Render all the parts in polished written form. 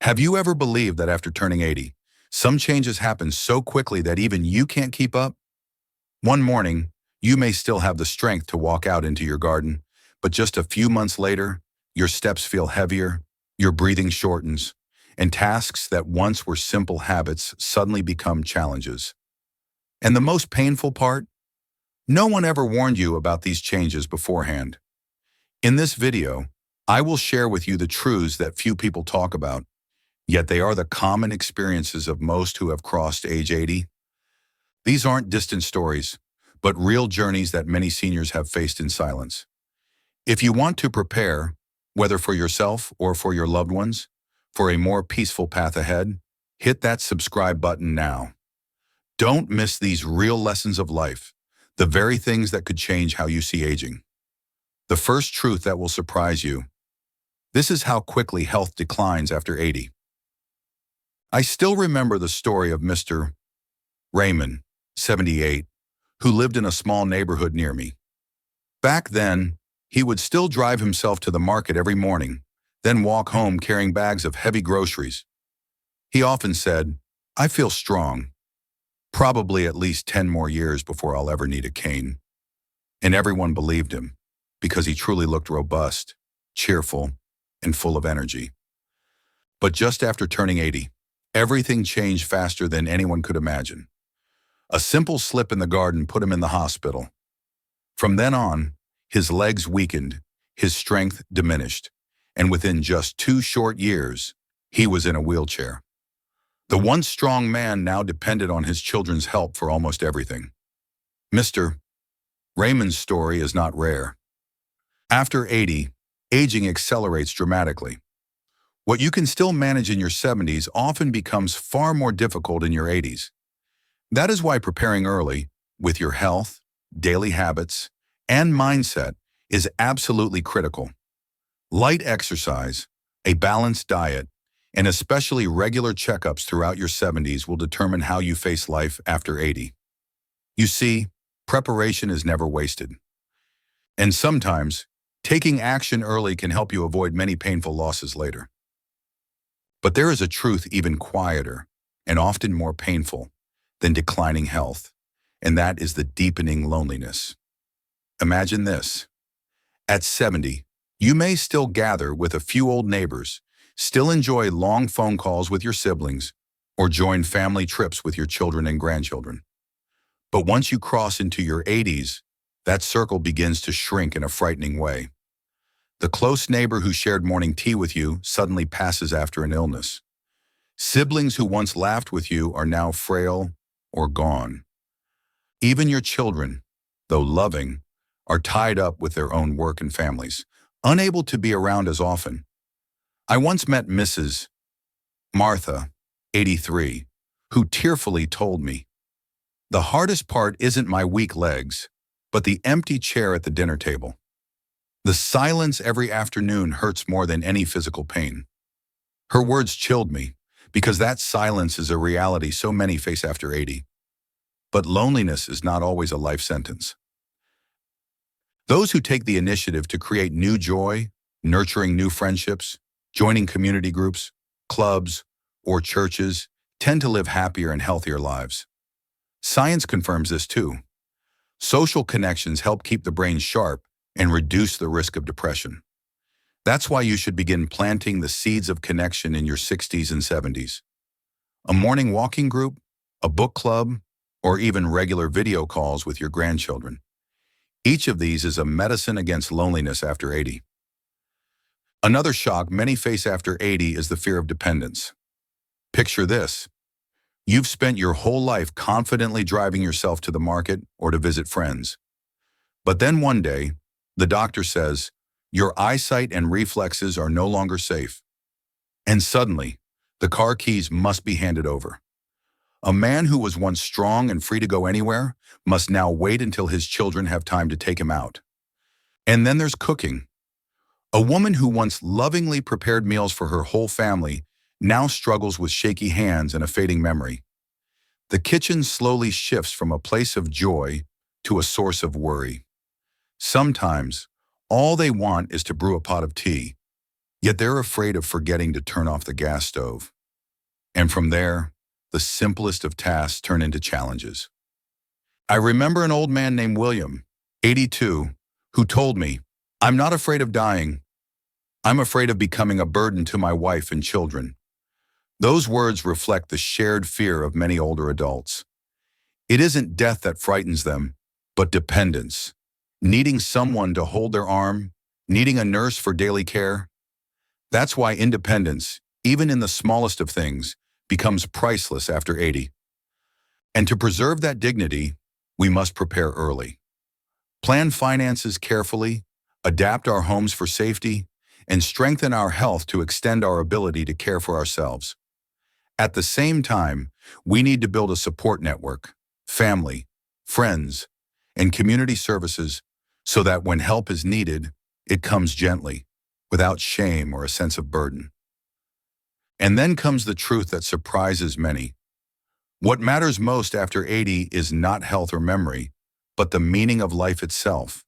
Have you ever believed that after turning 80, some changes happen so quickly that even you can't keep up? One morning, you may still have the strength to walk out into your garden, but just a few months later, your steps feel heavier, your breathing shortens, and tasks that once were simple habits suddenly become challenges. And the most painful part? No one ever warned you about these changes beforehand. In this video, I will share with you the truths that few people talk about, yet they are the common experiences of most who have crossed age 80. These aren't distant stories, but real journeys that many seniors have faced in silence. If you want to prepare, whether for yourself or for your loved ones, for a more peaceful path ahead, hit that subscribe button now. Don't miss these real lessons of life, the very things that could change how you see aging. The first truth that will surprise you. This is how quickly health declines after 80. I still remember the story of Mr. Raymond, 78, who lived in a small neighborhood near me. Back then, he would still drive himself to the market every morning, then walk home carrying bags of heavy groceries. He often said, "I feel strong. Probably at least 10 more years before I'll ever need a cane." And everyone believed him, because he truly looked robust, cheerful, and full of energy. But just after turning 80, everything changed faster than anyone could imagine. A simple slip in the garden put him in the hospital. From then on, his legs weakened, his strength diminished, and within just 2 short years, he was in a wheelchair. The once strong man now depended on his children's help for almost everything. Mr. Raymond's story is not rare. After 80, aging accelerates dramatically. What you can still manage in your 70s often becomes far more difficult in your 80s. That is why preparing early, with your health, daily habits, and mindset, is absolutely critical. Light exercise, a balanced diet, and especially regular checkups throughout your 70s will determine how you face life after 80. You see, preparation is never wasted. And sometimes, taking action early can help you avoid many painful losses later. But there is a truth even quieter and often more painful than declining health, and that is the deepening loneliness. Imagine this. At 70, you may still gather with a few old neighbors, still enjoy long phone calls with your siblings, or join family trips with your children and grandchildren. But once you cross into your 80s, that circle begins to shrink in a frightening way. The close neighbor who shared morning tea with you suddenly passes after an illness. Siblings who once laughed with you are now frail or gone. Even your children, though loving, are tied up with their own work and families, unable to be around as often. I once met Mrs. Martha, 83, who tearfully told me, "The hardest part isn't my weak legs, but the empty chair at the dinner table. The silence every afternoon hurts more than any physical pain." Her words chilled me, because that silence is a reality so many face after 80. But loneliness is not always a life sentence. Those who take the initiative to create new joy, nurturing new friendships, joining community groups, clubs, or churches, tend to live happier and healthier lives. Science confirms this too. Social connections help keep the brain sharp and reduce the risk of depression. That's why you should begin planting the seeds of connection in your 60s and 70s. A morning walking group, a book club, or even regular video calls with your grandchildren. Each of these is a medicine against loneliness after 80. Another shock many face after 80 is the fear of dependence. Picture this. You've spent your whole life confidently driving yourself to the market or to visit friends. But then one day, the doctor says, your eyesight and reflexes are no longer safe. And suddenly, the car keys must be handed over. A man who was once strong and free to go anywhere must now wait until his children have time to take him out. And then there's cooking. A woman who once lovingly prepared meals for her whole family now struggles with shaky hands and a fading memory. The kitchen slowly shifts from a place of joy to a source of worry. Sometimes, all they want is to brew a pot of tea. Yet they're afraid of forgetting to turn off the gas stove. And from there, the simplest of tasks turn into challenges. I remember an old man named William, 82, who told me, "I'm not afraid of dying. I'm afraid of becoming a burden to my wife and children." Those words reflect the shared fear of many older adults. It isn't death that frightens them, but dependence. Needing someone to hold their arm, needing a nurse for daily care. That's why independence, even in the smallest of things, becomes priceless after 80. And to preserve that dignity, we must prepare early. Plan finances carefully, adapt our homes for safety, and strengthen our health to extend our ability to care for ourselves. At the same time, we need to build a support network, family, friends, and community services so that when help is needed, it comes gently, without shame or a sense of burden. And then comes the truth that surprises many. What matters most after 80 is not health or memory, but the meaning of life itself.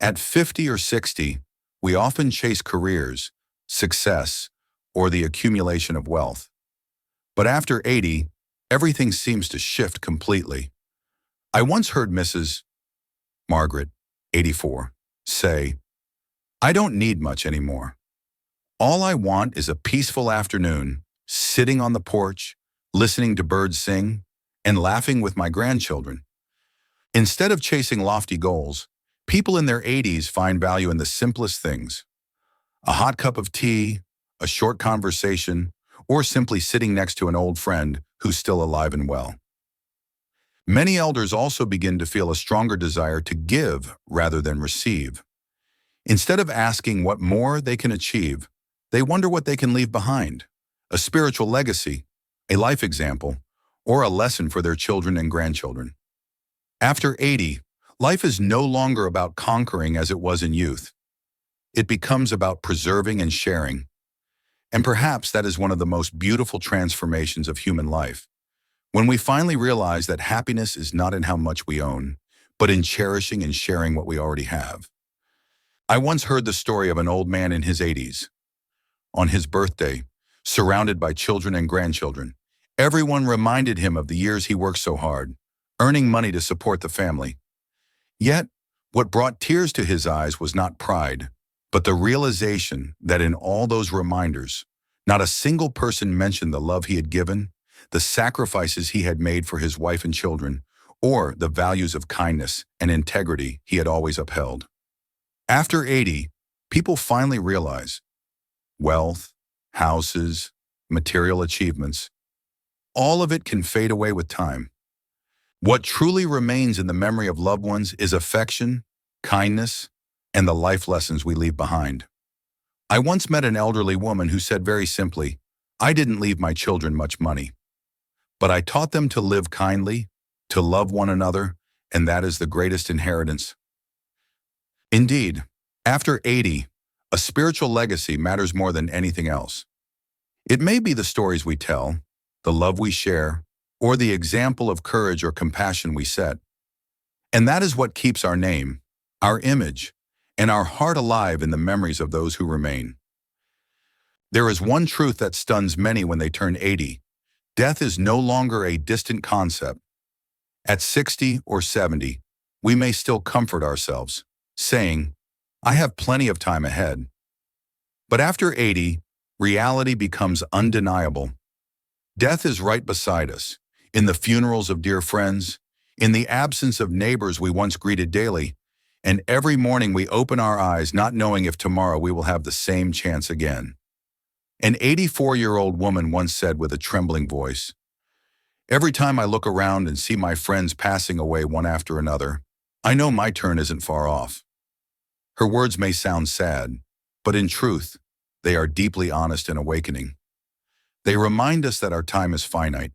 At 50 or 60, we often chase careers, success, or the accumulation of wealth. But after 80, everything seems to shift completely. I once heard Mrs. Margaret, 84, say, "I don't need much anymore. All I want is a peaceful afternoon, sitting on the porch, listening to birds sing, and laughing with my grandchildren." Instead of chasing lofty goals, people in their 80s find value in the simplest things. A hot cup of tea, a short conversation, or simply sitting next to an old friend who's still alive and well. Many elders also begin to feel a stronger desire to give rather than receive. Instead of asking what more they can achieve, they wonder what they can leave behind, a spiritual legacy, a life example, or a lesson for their children and grandchildren. After 80, life is no longer about conquering as it was in youth. It becomes about preserving and sharing. And perhaps that is one of the most beautiful transformations of human life. When we finally realize that happiness is not in how much we own, but in cherishing and sharing what we already have. I once heard the story of an old man in his 80s. On his birthday, surrounded by children and grandchildren, everyone reminded him of the years he worked so hard, earning money to support the family. Yet, what brought tears to his eyes was not pride, but the realization that in all those reminders, not a single person mentioned the love he had given, the sacrifices he had made for his wife and children, or the values of kindness and integrity he had always upheld. After 80, people finally realize wealth, houses, material achievements, all of it can fade away with time. What truly remains in the memory of loved ones is affection, kindness, and the life lessons we leave behind. I once met an elderly woman who said very simply, "I didn't leave my children much money, but I taught them to live kindly, to love one another, and that is the greatest inheritance." Indeed, after 80, a spiritual legacy matters more than anything else. It may be the stories we tell, the love we share, or the example of courage or compassion we set. And that is what keeps our name, our image, and our heart alive in the memories of those who remain. There is one truth that stuns many when they turn 80. Death is no longer a distant concept. At 60 or 70, we may still comfort ourselves, saying, "I have plenty of time ahead." But after 80, reality becomes undeniable. Death is right beside us, in the funerals of dear friends, in the absence of neighbors we once greeted daily, and every morning we open our eyes not knowing if tomorrow we will have the same chance again. An 84-year-old woman once said with a trembling voice, "Every time I look around and see my friends passing away one after another, I know my turn isn't far off." Her words may sound sad, but in truth, they are deeply honest and awakening. They remind us that our time is finite,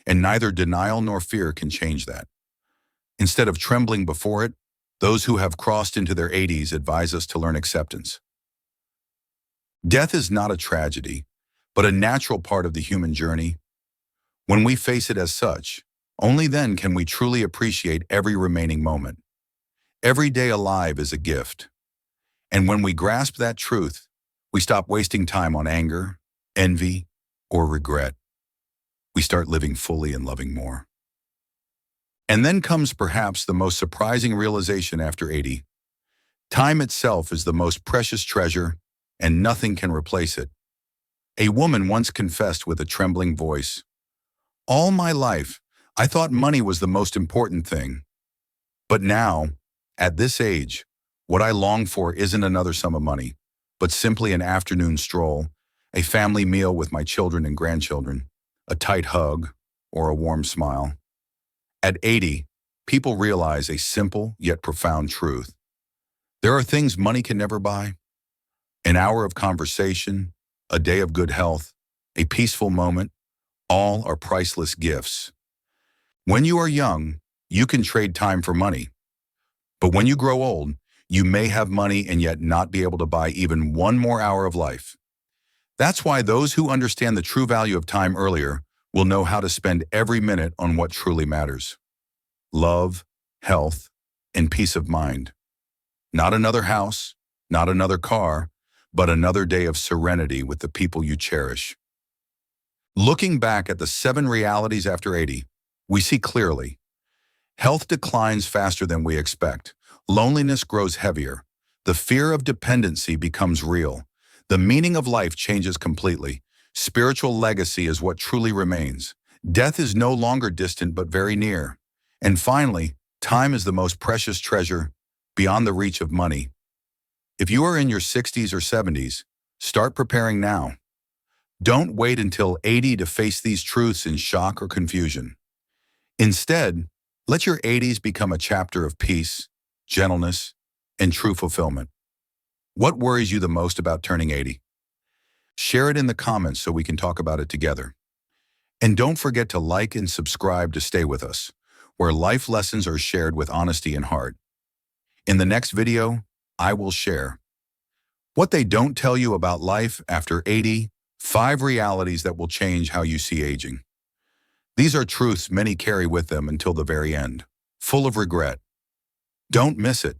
and neither denial nor fear can change that. Instead of trembling before it, those who have crossed into their 80s advise us to learn acceptance. Death is not a tragedy, but a natural part of the human journey. When we face it as such, only then can we truly appreciate every remaining moment. Every day alive is a gift. And when we grasp that truth, We stop wasting time on anger, envy, or regret. We start living fully and loving more. And then comes perhaps the most surprising realization after 80. Time itself is the most precious treasure, and nothing can replace it. A woman once confessed with a trembling voice, "All my life, I thought money was the most important thing. But now, at this age, what I long for isn't another sum of money, but simply an afternoon stroll, a family meal with my children and grandchildren, a tight hug, or a warm smile." At 80, people realize a simple yet profound truth. There are things money can never buy. An hour of conversation, a day of good health, a peaceful moment, all are priceless gifts. When you are young, you can trade time for money. But when you grow old, you may have money and yet not be able to buy even one more hour of life. That's why those who understand the true value of time earlier will know how to spend every minute on what truly matters. Love, health, and peace of mind. Not another house, not another car, but another day of serenity with the people you cherish. Looking back at the 7 realities after 80, we see clearly. Health declines faster than we expect. Loneliness grows heavier. The fear of dependency becomes real. The meaning of life changes completely. Spiritual legacy is what truly remains. Death is no longer distant but very near. And finally, time is the most precious treasure, beyond the reach of money. If you are in your 60s or 70s, start preparing now. Don't wait until 80 to face these truths in shock or confusion. Instead, let your 80s become a chapter of peace, gentleness, and true fulfillment. What worries you the most about turning 80? Share it in the comments so we can talk about it together. And don't forget to like and subscribe to stay with us, where life lessons are shared with honesty and heart. In the next video, I will share what they don't tell you about life after 80, 5 realities that will change how you see aging. These are truths many carry with them until the very end, full of regret. Don't miss it.